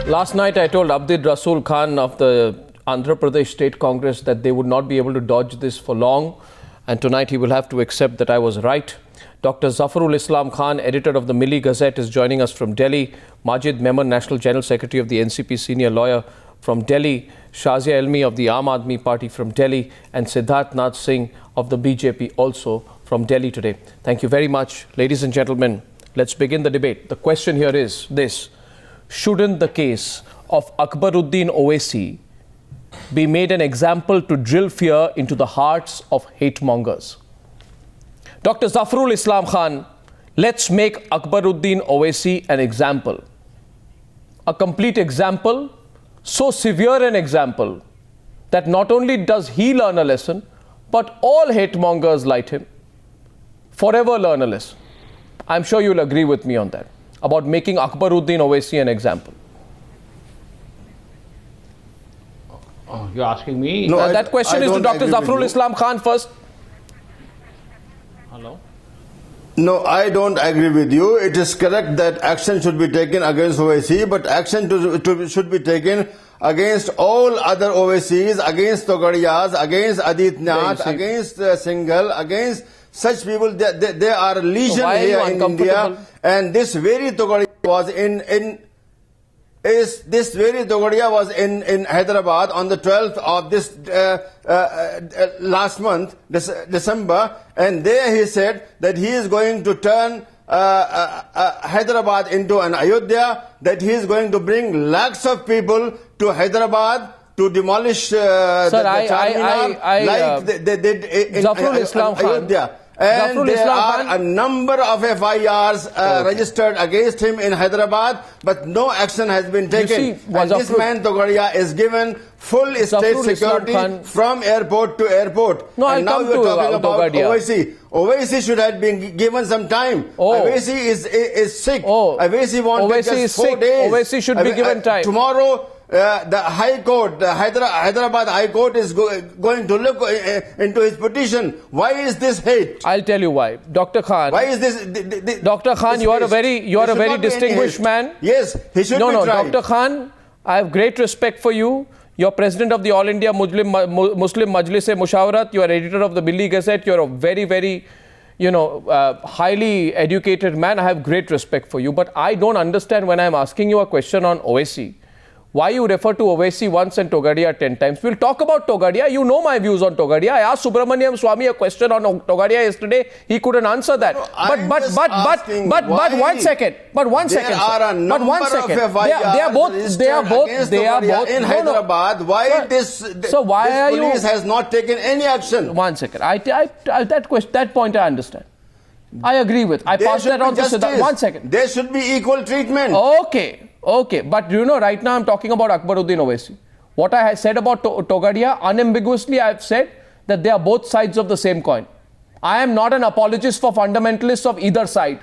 Last night I told Abdid Rasool Khan of the Andhra Pradesh State Congress that they would not be able to dodge this for long, and tonight he will have to accept that I was right. Dr. Zafarul Islam Khan, editor of the Milli Gazette, is joining us from Delhi. Majid Memon, National General Secretary of the NCP, senior lawyer from Delhi. Shazia Elmi of the Aam Aadmi Party from Delhi, and Siddharth Nath Singh of the BJP also from Delhi today. Thank you very much. Ladies and gentlemen, let's begin the debate. The question here is this: shouldn't the case of Akbaruddin Owaisi be made an example to drill fear into the hearts of hate mongers? Dr. Zafarul Islam Khan, let's make Akbaruddin Owaisi an example. A complete example, so severe an example that not only does he learn a lesson, but all hate mongers like him forever learn a lesson. I'm sure you'll agree with me on that, about making Akbaruddin Owaisi an example. Oh, you're asking me? No, that question is to Dr. Zafarul Islam Khan first. Hello? No, I don't agree with you. It is correct that action should be taken against Owaisi, but action should be taken against all other Owaisis, against Togadiyas, against Adityanath, against Singhal, against such people. They are legion here in India, and this very Togadia was in Hyderabad on the 12th of this last month, December, and there he said that he is going to turn Hyderabad into an Ayodhya, that he is going to bring lakhs of people to Hyderabad to demolish the Charminar, like they did in Ayodhya. And there are a number of FIRs registered against him in Hyderabad, but no action has been taken. And this man Togadia is given full state security from airport to airport. No, and now we are talking about Owaisi. Owaisi should have been given some time. Owaisi is sick. Owaisi wants just 4 days. Owaisi should be given time. Tomorrow, the High Court, the Hyderabad High Court is going to look into his petition. Why is this hate? I'll tell you why. Dr. Khan. Why is this? Dr. Khan, you are a very distinguished man. Yes, he should be tried. Dr. Khan, I have great respect for you. You're president of the All India Muslim Majlis-e-Mushawarat. You are editor of the Milli Gazette. You're a very, highly educated man. I have great respect for you. But I don't understand when I'm asking you a question on Owaisi, why you refer to Owaisi once and Togadia 10 times. We'll talk about Togadia. You know my views on Togadia. I asked Subramaniam Swamy a question on Togadia yesterday. He couldn't answer that. No, but one second. But one second. There are a number of FIRs they are both in Hyderabad. Why this police has not taken any action? One second. That point I understand. I agree with. I passed that on to Siddharth. 1 second. There should be equal treatment. Okay, but right now I'm talking about Akbaruddin Owaisi. What I said about Togadia, unambiguously I've said that they are both sides of the same coin. I am not an apologist for fundamentalists of either side.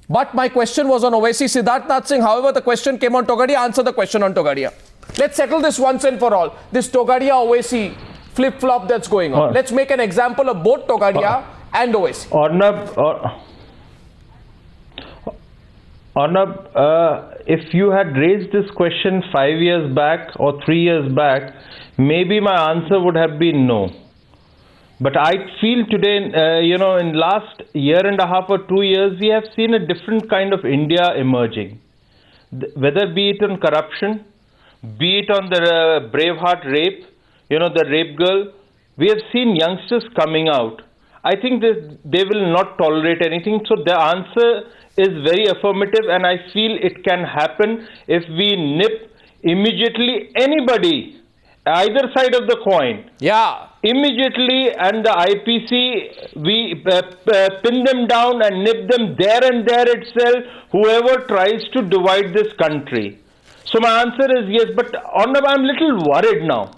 But my question was on Owaisi. Siddharth Nath Singh, however, the question came on Togadia. Answer the question on Togadia. Let's settle this once and for all. This Togadia Owaisi flip-flop that's going on. Let's make an example of both Togadia and Owaisi. Arnab, if you had raised this question 5 years back or 3 years back, maybe my answer would have been no. But I feel today, in last year and a half or 2 years, we have seen a different kind of India emerging. Whether be it on corruption, be it on the Braveheart rape, the rape girl, we have seen youngsters coming out. I think that they will not tolerate anything. So the answer is very affirmative, and I feel it can happen if we nip immediately anybody, either side of the coin. Yeah. Immediately, and the IPC, we pin them down and nip them there and there itself, whoever tries to divide this country. So my answer is yes, but I'm a little worried now.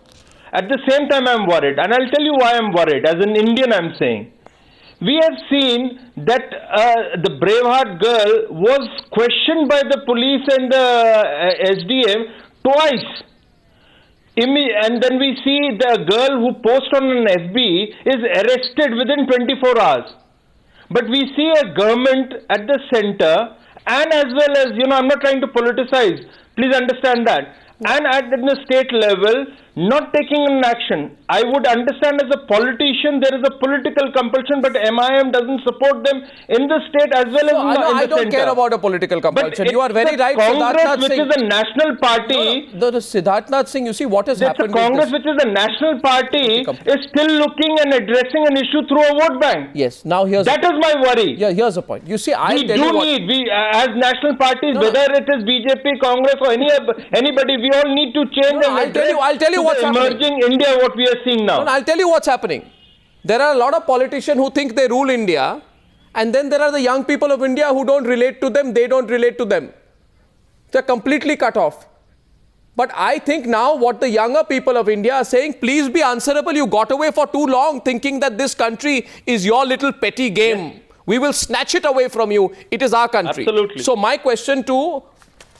At the same time, I'm worried, and I'll tell you why I'm worried. As an Indian, I'm saying. We have seen that the Braveheart girl was questioned by the police and the SDM twice. And then we see the girl who posted on an FB is arrested within 24 hours. But we see a government at the center, and as well as, I'm not trying to politicize, please understand that, and at the state level, not taking an action. I would understand as a politician there is a political compulsion, but MIM doesn't support them in the state as well as in the center. I don't care about a political compulsion. You are very right, Congress, which is a national party. The Siddharthnath Singh, you see what has happened. The Congress, which is a national party, is still looking and addressing an issue through a vote bank. Yes. Now that is my worry. Yeah, here's the point. You see, as national parties, whether it is BJP, Congress, or anybody, we all need to change. I'll tell you what's emerging India, what we are seeing now. I'll tell you what's happening. There are a lot of politicians who think they rule India, and then there are the young people of India who don't relate to them, they don't relate to them. They're completely cut off. But I think now what the younger people of India are saying, please be answerable. You got away for too long thinking that this country is your little petty game. Yes. We will snatch it away from you. It is our country. Absolutely. So my question to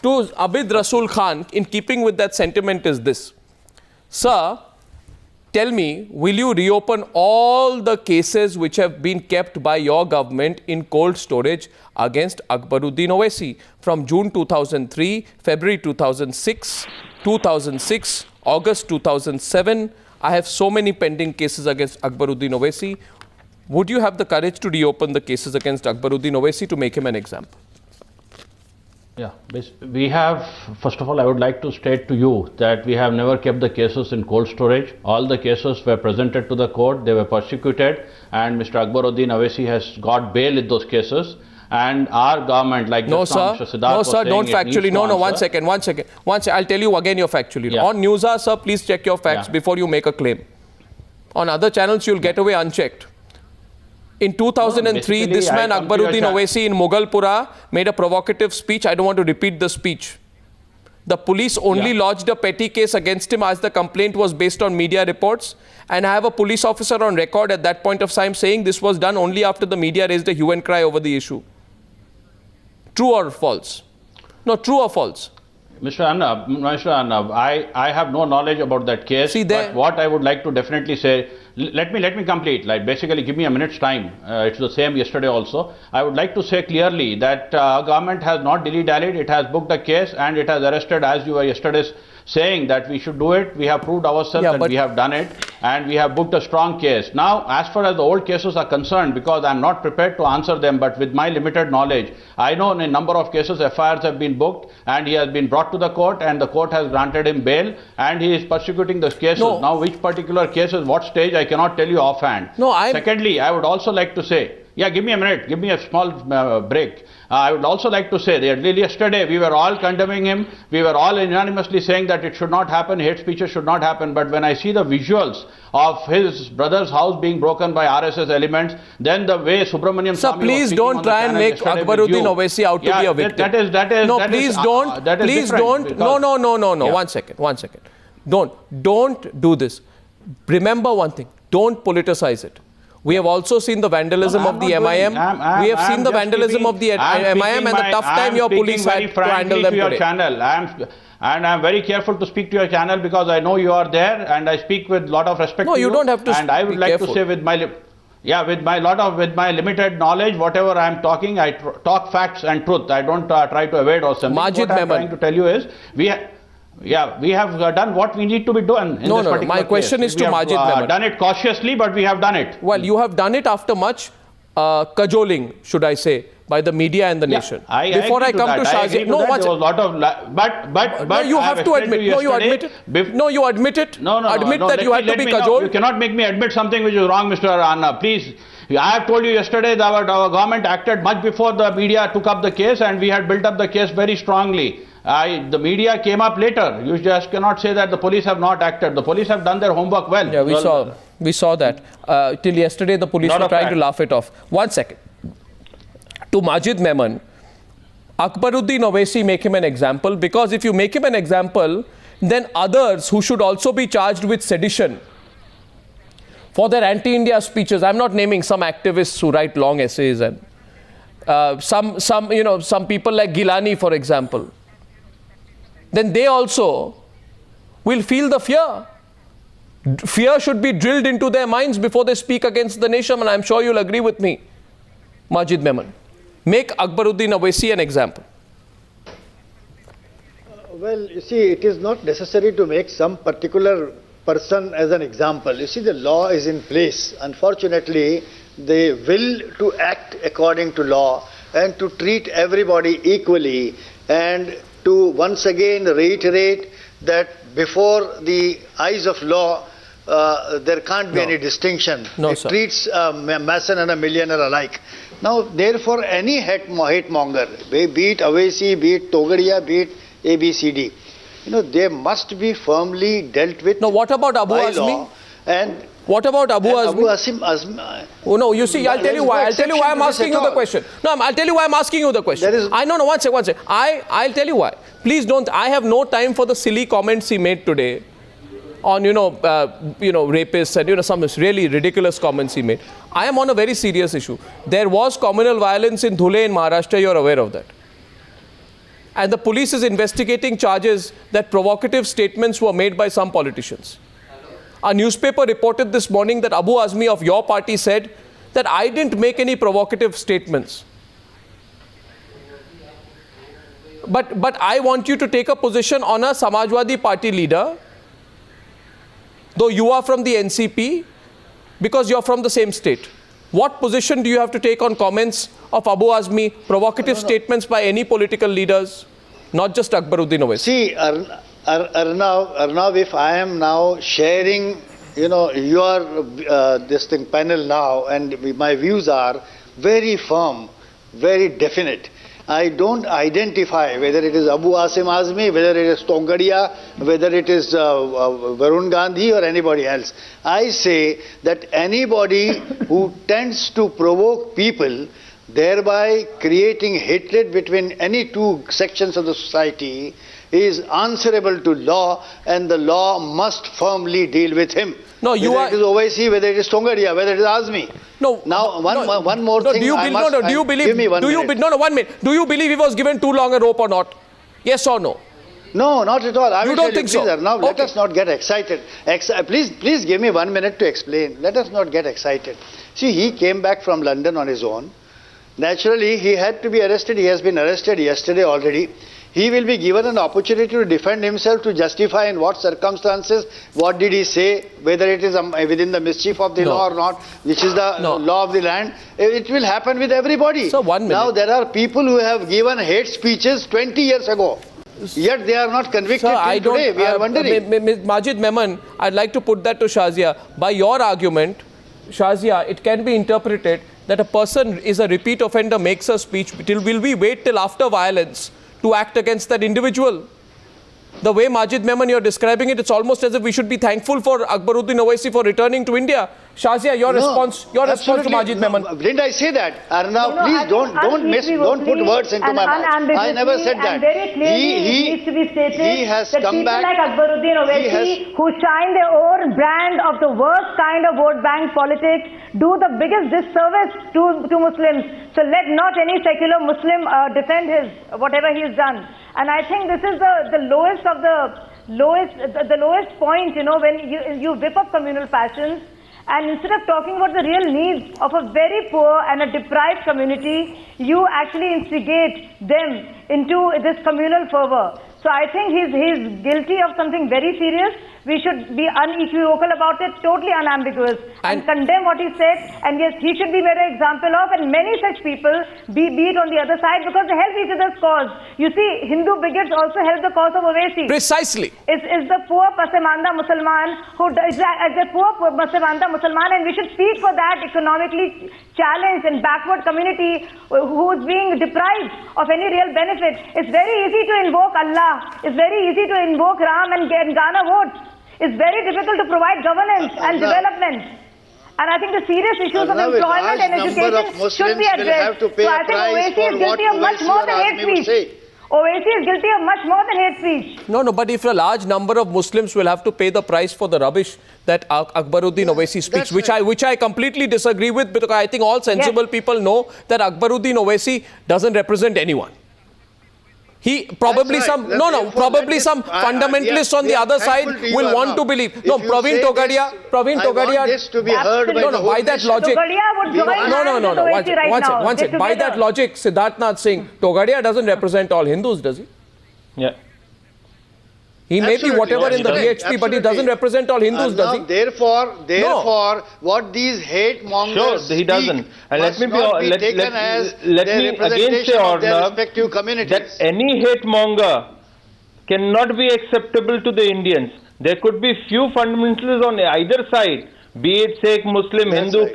Abid Rasool Khan, in keeping with that sentiment, is this. Sir, tell me, will you reopen all the cases which have been kept by your government in cold storage against Akbaruddin Owaisi from June 2003, February 2006, 2006, August 2007? I have so many pending cases against Akbaruddin Owaisi. Would you have the courage to reopen the cases against Akbaruddin Owaisi to make him an example? Yeah, we have, first of all, I would like to state to you that we have never kept the cases in cold storage. All the cases were presented to the court, they were persecuted, and Mr. Akbaruddin Owaisi has got bail in those cases. And our government, like Mr. Siddharth was saying, don't factually. No, one second. I'll tell you again, you're factually. Yeah. On Newshour, sir, please check your facts before you make a claim. On other channels, you'll get away unchecked. In 2003, this man Akbaruddin Owaisi in Mughalpura made a provocative speech. I don't want to repeat the speech. The police only lodged a petty case against him as the complaint was based on media reports. And I have a police officer on record at that point of time saying this was done only after the media raised a hue and cry over the issue. True or false? No, true or false? Mr. Arnab, I have no knowledge about that case, but what I would like to definitely say, let me complete, like basically give me a minute's time. It's the same yesterday also. I would like to say clearly that government has not dilly-dallied, it has booked a case and it has arrested, as you were yesterday saying that we should do it. We have proved ourselves and we have done it, and we have booked a strong case. Now, as far as the old cases are concerned, because I'm not prepared to answer them, but with my limited knowledge, I know in a number of cases FIRs have been booked and he has been brought to the court and the court has granted him bail and he is persecuting those cases. No. Now, which particular cases, what stage, I cannot tell you offhand. Secondly, I would also like to say, give me a minute, give me a small break. I would also like to say that yesterday we were all condemning him, we were all unanimously saying that it should not happen, hate speeches should not happen, but when I see the visuals of his brother's house being broken by RSS elements, then the way Subramaniam Sir, please don't try and make Akbaruddin Owaisi out to be a victim. Please don't. No. One second. Don't do this. Remember one thing, don't politicize it. We have also seen the vandalism of the MIM. We have seen the vandalism of the MIM and the tough time your police had to handle them today. And I'm very careful to speak to your channel because I know you are there and I speak with a lot of respect to you. No, you don't have to. And I would like to say with my limited knowledge, whatever I am talking, I talk facts and truth. I don't try to evade or something. What I'm trying to tell you is, we have done what we need to be done in this particular case. My question is to Majid Memon. We have done it cautiously, but we have done it. Well, you have done it after much cajoling, should I say, by the media and the nation. Before I come to Shahzia, but you have to admit. No, you admit it. No, you admit it. Admit that you had to be cajoled. You cannot make me admit something which is wrong, Mr. Anna. Please. I have told you yesterday that our government acted much before the media took up the case, and we had built up the case very strongly. The media came up later. You just cannot say that the police have not acted. The police have done their homework well. Yeah, we saw that. Till yesterday, the police were trying to laugh it off. 1 second. To Majid Memon, Akbaruddin Owaisi, make him an example, because if you make him an example, then others who should also be charged with sedition for their anti-India speeches. I'm not naming some activists who write long essays and some people like Gilani, for example. Then they also will feel the fear. Fear should be drilled into their minds before they speak against the nation, and I'm sure you'll agree with me. Majid Memon. Make Akbaruddin Owaisi an example. Well, you see, it is not necessary to make some particular person as an example. You see, the law is in place. Unfortunately, the will to act according to law and to treat everybody equally, and to once again reiterate that before the eyes of law, there can't be any distinction. It treats a mason and a millionaire alike. Now, therefore, any hate monger, be it Owaisi, be it Togadia, be it ABCD, they must be firmly dealt with. Now, what about Abu Azmi? And what about Abu Azmi? Oh no, you see, I'll tell you why. I'll tell you why I'm asking you the question. No, I'll tell you why I'm asking you the question. I know, one second. I'll tell you why. Please don't. I have no time for the silly comments he made today on rapists and some really ridiculous comments he made. I am on a very serious issue. There was communal violence in Dhule in Maharashtra. You're aware of that. And the police is investigating charges that provocative statements were made by some politicians. A newspaper reported this morning that Abu Azmi of your party said that I didn't make any provocative statements. But I want you to take a position on a Samajwadi Party leader, though you are from the NCP, because you're from the same state. What position do you have to take on comments of Abu Azmi, provocative statements by any political leaders, not just Akbaruddin Owaisi? See, Arnav, if I am now sharing, your panel now, and my views are very firm, very definite. I don't identify whether it is Abu Asim Azmi, whether it is Togadia, whether it is Varun Gandhi or anybody else. I say that anybody who tends to provoke people, thereby creating hatred between any two sections of the society, is answerable to law, and the law must firmly deal with him. No, whether it is Owaisi, whether it is Togadia, whether it is Azmi. No. Now, one more thing. Do you believe? Give me 1 minute. 1 minute. Do you believe he was given too long a rope or not? Yes or no? No, not at all. You don't think so? Now, let us not get excited. Please give me 1 minute to explain. Let us not get excited. See, he came back from London on his own. Naturally, he had to be arrested. He has been arrested yesterday already. He will be given an opportunity to defend himself, to justify in what circumstances, what did he say, whether it is within the mischief of the law or not, which is the law of the land. It will happen with everybody. So 1 minute. Now, there are people who have given hate speeches 20 years ago. Yet they are not convicted today. We are wondering. Majid Memon, I'd like to put that to Shazia. By your argument, Shazia, it can be interpreted that a person is a repeat offender, makes a speech. Will we wait till after violence to act against that individual? The way Majid Memon you're describing it, it's almost as if we should be thankful for Akbaruddin Owaisi for returning to India. Shazia, your response to Majid Memon. Didn't I say that? Now, please don't put words into my mouth. I never said that. He needs to be stated has that come people back. like Akbaruddin Owaisi, who shine their own brand of the worst kind of vote bank politics, do the biggest disservice to Muslims. So let not any secular Muslim defend whatever he has done. And I think this is the lowest of the lowest point, when you whip up communal passions, and instead of talking about the real needs of a very poor and a deprived community, you actually instigate them into this communal fervor. So I think he's guilty of something very serious. We should be unequivocal about it, totally unambiguous, and condemn what he said. And yes, he should be made an example of, and many such people, be it on the other side, because they help each other's cause. You see, Hindu bigots also help the cause of Owaisi. Precisely. It's the poor Pasemanda Musalman and we should speak for that economically challenged and backward community who is being deprived of any real benefit. It's very easy to invoke Allah. It's very easy to invoke Ram and garner votes. It's very difficult to provide governance and development. And I think the serious issues of employment and education should be addressed. So I think Owaisi is guilty of much more than hate speech. Owaisi is guilty of much more than hate speech. No, but if a large number of Muslims will have to pay the price for the rubbish that Akbaruddin Owaisi speaks, which I completely disagree with, because I think all sensible people know that Akbaruddin Owaisi doesn't represent anyone. Probably That's right. probably some fundamentalists on the other side will want to believe. No, Praveen Togadia. This to be heard by the whole by that nation. logic. Togadia would join No. Owaisi right now. One second. By that logic, Siddharthnath Singh, Togadia doesn't represent all Hindus, does he? Yeah. He may be Absolutely, whatever in the BHP, but he doesn't represent all Hindus, does he? Therefore, what these hate mongers Sure, he doesn't. And let me again say, Arnab, respective communities. that any hate monger cannot be acceptable to the Indians. There could be few fundamentalists on either side, be it Sikh, Muslim, That's Hindu, right.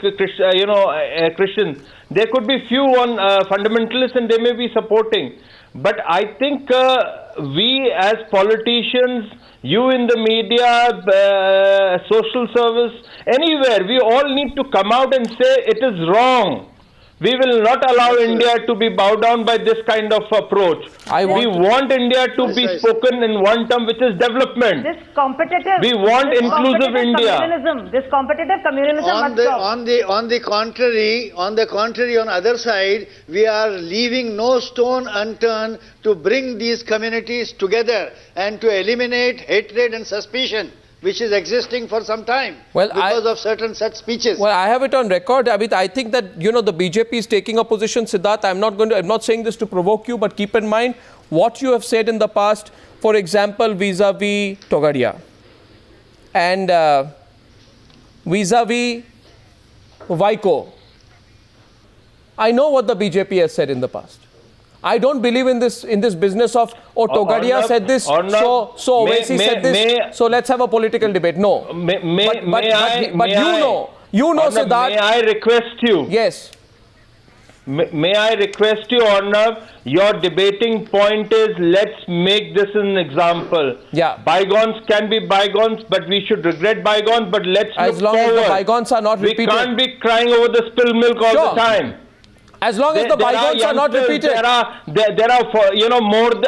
Christian. There could be few fundamentalists, and they may be supporting. But I think we as politicians, you in the media, social service, anywhere, we all need to come out and say it is wrong. We will not allow India to be bowed down by this kind of approach. We want India to be spoken in one term, which is development. This competitive. We want inclusive India. This competitive communalism must stop. On the contrary, on other side, we are leaving no stone unturned to bring these communities together and to eliminate hatred and suspicion, which is existing for some time because of certain such speeches. Well, I have it on record. I think that, the BJP is taking a position, Siddharth. I'm not saying this to provoke you, but keep in mind what you have said in the past, for example, vis-a-vis Togadia and vis-a-vis Vaiko. I know what the BJP has said in the past. I don't believe in this business of Togadia said this, so Owaisi said this, so let's have a political debate. No. But you know, Siddharth. May I request you? Yes. May I request you, Arnav, your debating point is, let's make this an example. Yeah. Bygones can be bygones, but we should regret bygones, but let's as look long forward. as the bygones are not repeated. We can't be crying over the spilled milk all the time. As long as the bygones are not repeated. There are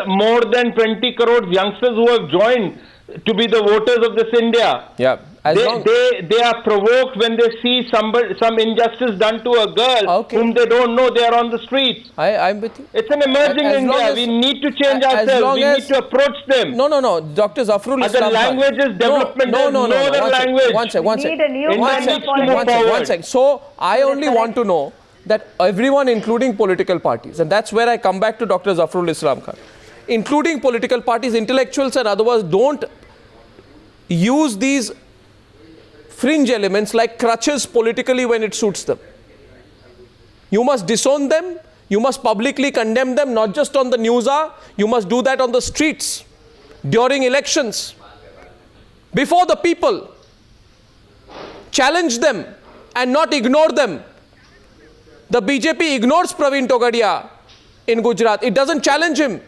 more than 20 crore youngsters who have joined to be the voters of this India. Yeah. They are provoked when they see some injustice done to a girl whom they don't know. They are on the street. I'm with you. It's an emerging India. We need to change ourselves. We need to approach them. No. Dr. Zafrul Islam. Other languages, development. No other language. One second. second. So I only want to know that everyone, including political parties, and that's where I come back to Dr. Zafrul Islam Khan, including political parties, intellectuals and otherwise, don't use these fringe elements like crutches politically when it suits them. You must disown them, you must publicly condemn them, not just on the news hour, you must do that on the streets, during elections, before the people. Challenge them and not ignore them. The BJP ignores Praveen Togadia in Gujarat. It doesn't challenge him.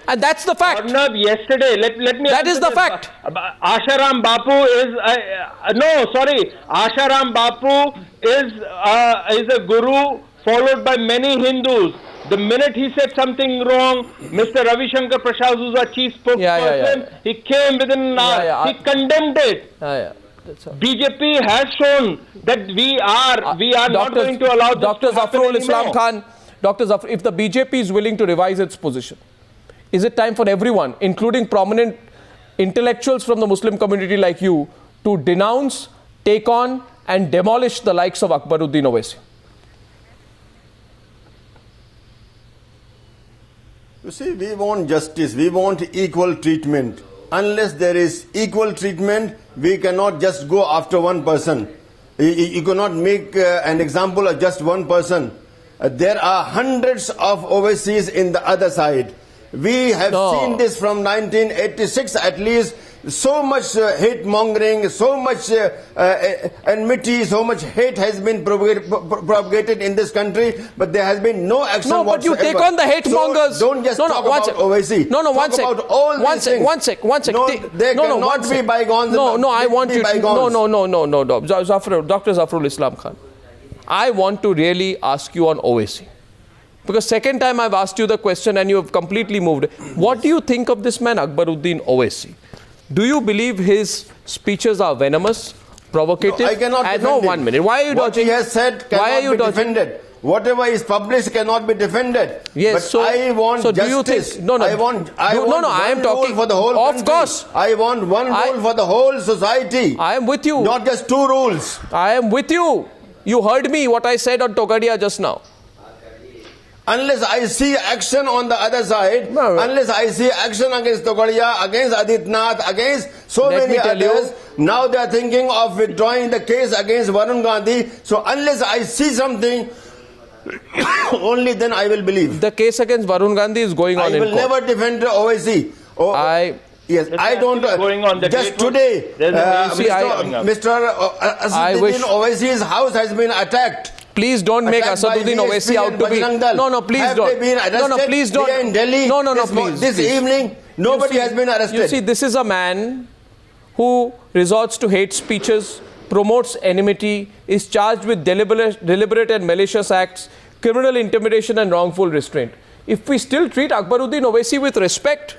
And that's the fact. Arnab, yesterday, let me... That is the fact. Asharam Bapu is... Asharam Bapu is a guru followed by many Hindus. The minute he said something wrong, Mr. Ravi Shankar Prasad, who's our chief spokesperson, he came within an hour. He condemned it. BJP has shown that we are not going to allow this Dr. to happen Zafrul anymore. Islam Khan, Dr. Zafrul, if the BJP is willing to revise its position, is it time for everyone, including prominent intellectuals from the Muslim community like you, to denounce, take on and demolish the likes of Akbaruddin Owaisi? You see, we want justice, we want equal treatment. Unless there is equal treatment, we cannot just go after one person. You cannot make an example of just one person. There are hundreds of Owaisis in the other side. We have seen this from 1986 at least. So much hate mongering, so much enmity, so much hate has been propagated in this country, but there has been no action whatsoever. No, but you take on the hate mongers. Don't just talk about Owaisi. One sec. About all one these sec. things. One sec. No, there cannot be bygones. No, I want you to... No. Dr. Zafrul Islam Khan. I want to really ask you on Owaisi. Because second time I've asked you the question and you have completely moved. What do you think of this man Akbaruddin Owaisi? Do you believe his speeches are venomous, provocative? No, I cannot defend No, him. 1 minute. Why are you dodging? What he has said cannot be defended. whatever is published cannot be defended. Yes, but so I want so justice. do you think? No, no. I want I am one talking rule for the whole Of country. course, I want one rule for the whole society. I am with you. Not just two rules. I am with you. You heard me what I said on Togadia just now. Unless I see action on the other side, unless I see action against Togadia, against Aditnath, against so many others, now they are thinking of withdrawing the case against Varun Gandhi. So unless I see something, only then I will believe. The case against Varun Gandhi is going on in court. I will never defend Owaisi. Yes, I don't. Going on the just today, Mr. Asaduddin Owaisi's house has been attacked. Please don't make Asaduddin Owaisi out to be. No, please don't. No, please don't. In Delhi, please. This evening, nobody has been arrested. You see, this is a man who resorts to hate speeches, promotes enmity, is charged with deliberate and malicious acts, criminal intimidation and wrongful restraint. If we still treat Akbaruddin Owaisi with respect,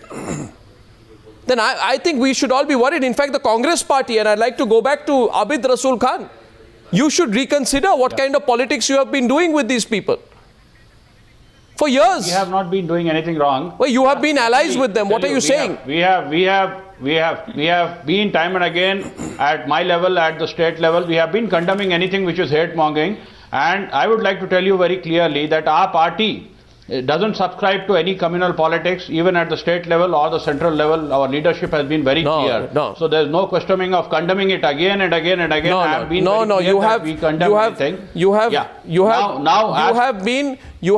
then I think we should all be worried. In fact, the Congress party, and I'd like to go back to Abid Rasul Khan, you should reconsider what kind of politics you have been doing with these people. For years. We have not been doing anything wrong. Well, you have been allies with them. What are you saying? We have been time and again at my level, at the state level, we have been condemning anything which is hate mongering. And I would like to tell you very clearly that our party doesn't subscribe to any communal politics, even at the state level or the central level. Our leadership has been very clear. So there's no questioning of condemning it again and again and again. You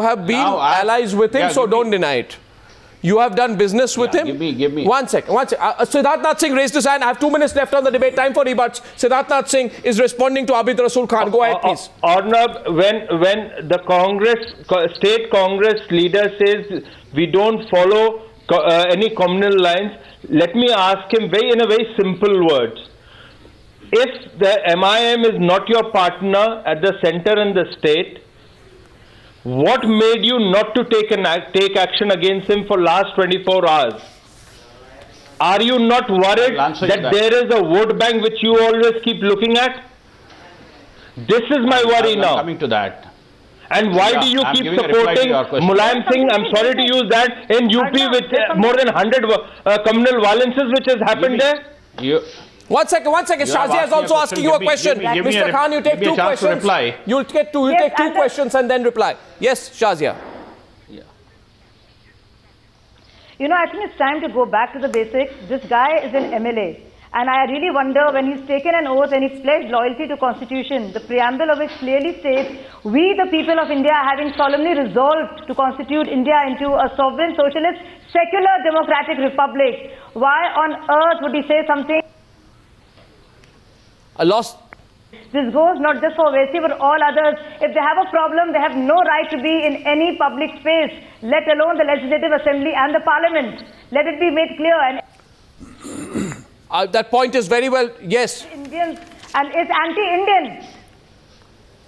have been allies with him, so don't deny it. You have done business with him. Give me. One second. Siddharth Nath Singh raised his hand. I have 2 minutes left on the debate. Time for rebuts. Siddharth Nath Singh is responding to Abid Rasul Khan. Go ahead, please. Arnab, when the state Congress leader says we don't follow any communal lines, let me ask him in a very simple words. If the MIM is not your partner at the center and the state, what made you not to take action against him for last 24 hours? Are you not worried that there is a vote bank which you always keep looking at? This is my worry now. Coming to that. And why do you keep supporting Mulayam Singh, I'm sorry to use that, in UP with more than 100 communal violences which has happened there? One second. Shazia is also asking you a question. Mr. Khan, you take 2 questions. You'll take 2 questions and then reply. Yes, Shazia. You know, I think it's time to go back to the basics. This guy is an MLA. And I really wonder, when he's taken an oath and he's pledged loyalty to Constitution, the preamble of which clearly states, we the people of India, having solemnly resolved to constitute India into a sovereign, socialist, secular, democratic republic. Why on earth would he say something? This goes not just for Owaisi but all others. If they have a problem, they have no right to be in any public space, let alone the Legislative Assembly and the Parliament. Let it be made clear. And that point is very well, yes. Indians and is anti-Indian.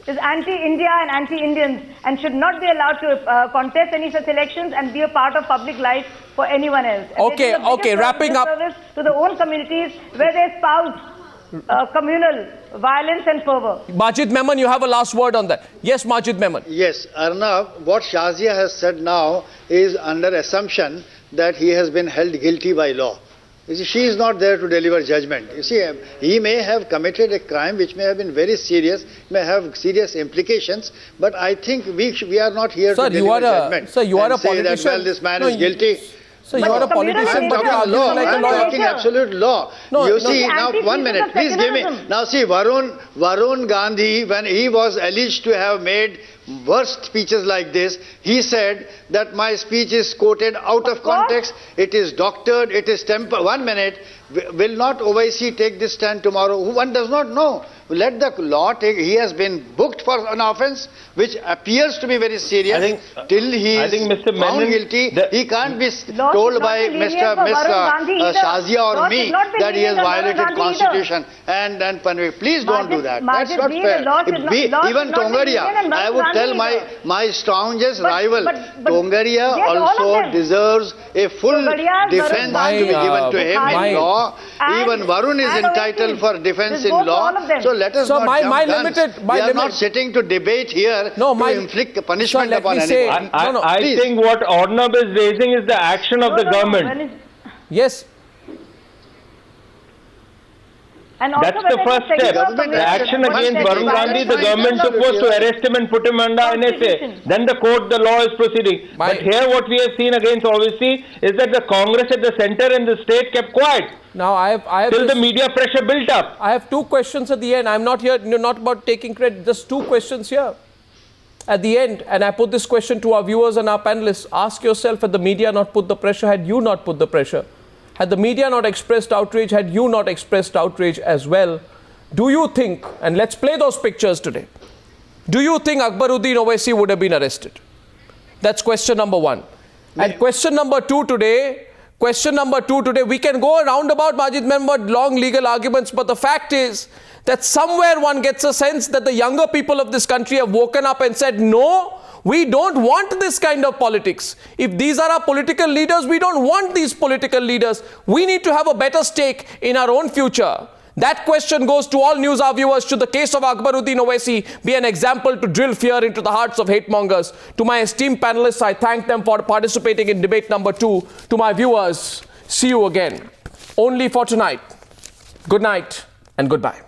Is anti-India and anti-Indians and should not be allowed to contest any such elections and be a part of public life for anyone else. And Okay, wrapping up. To the own communities where they espouse communal violence and fervor. Majid Memon, you have a last word on that. Yes, Majid Memon. Yes, Arnav, what Shazia has said now is under assumption that he has been held guilty by law. You see, she is not there to deliver judgment. You see, he may have committed a crime which may have been very serious, may have serious implications, but I think we are not here to deliver judgment. Sir, you are a politician. That, well, this man is guilty. So you are a politician, but you are law. like a I'm lawyer. talking absolute law. You see, now 1 minute, please give me. Now see, Varun Gandhi, when he was alleged to have made worst speeches like this, he said that my speech is quoted out of context, it is doctored, it is tempered. 1 minute, will not Owaisi take this stand tomorrow? One does not know. Let the law take. He has been booked for an offence which appears to be very serious. Till he is found guilty, he can't be told by Miss Shazia or me that he has violated Constitution and please don't do that. That's not fair. Even Tongadia, I would tell my strongest rival, but Tongaria, yes, all of also them. deserves a full Tongaria, defense to be given to him in law. Even Varun is entitled for defense in law. So let us not jump guns. We are not sitting to debate here to inflict punishment upon anyone. I think what Arnab is raising is the action of the government. Yes. And also that's the first step. The action against Varun Gandhi, the government was to arrest him and put him under NSA. Then the court, the law is proceeding. But here what we have seen against Owaisi is that the Congress at the center and the state kept quiet. Now I have till the media pressure built up. I have two questions at the end. I'm not here, not about taking credit, just two questions here. At the end, and I put this question to our viewers and our panelists, ask yourself, had the media not put the pressure, had you not put the pressure? Had the media not expressed outrage, had you not expressed outrage as well, do you think, and let's play those pictures today, do you think Akbaruddin Owaisi would have been arrested? That's question number one. And question number two today, we can go around about Majid member long legal arguments, but the fact is that somewhere one gets a sense that the younger people of this country have woken up and said, no, we don't want this kind of politics. If these are our political leaders, we don't want these political leaders. We need to have a better stake in our own future. That question goes to all Newshour viewers. Should the case of Akbaruddin Owaisi be an example to drill fear into the hearts of hate mongers? To my esteemed panelists, I thank them for participating in debate number 2. To my viewers, see you again. Only for tonight. Good night and goodbye.